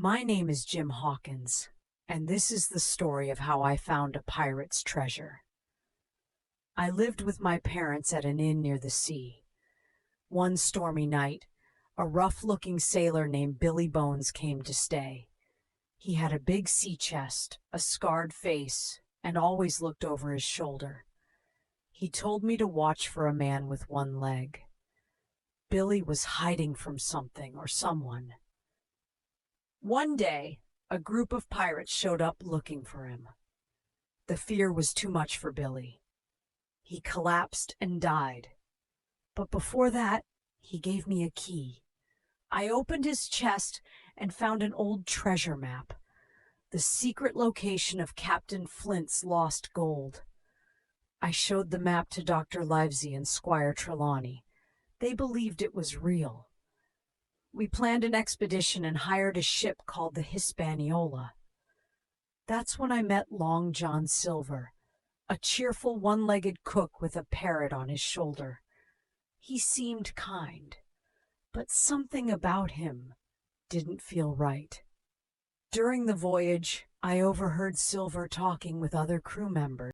My name is Jim Hawkins, and this is the story of how I found a pirate's treasure. I lived with my parents at an inn near the sea. One stormy night, a rough-looking sailor named Billy Bones came to stay. He had a big sea chest, a scarred face, and always looked over his shoulder. He told me to watch for a man with one leg. Billy was hiding from something or someone. One day, a group of pirates showed up looking for him. The fear was too much for Billy. He collapsed and died. But before that, he gave me a key. I opened his chest and found an old treasure map, the secret location of Captain Flint's lost gold. I showed the map to Dr. Livesey and Squire Trelawney. They believed it was real. We planned an expedition and hired a ship called the Hispaniola. That's when I met Long John Silver, a cheerful one-legged cook with a parrot on his shoulder. He seemed kind, but something about him didn't feel right. During the voyage, I overheard Silver talking with other crew members.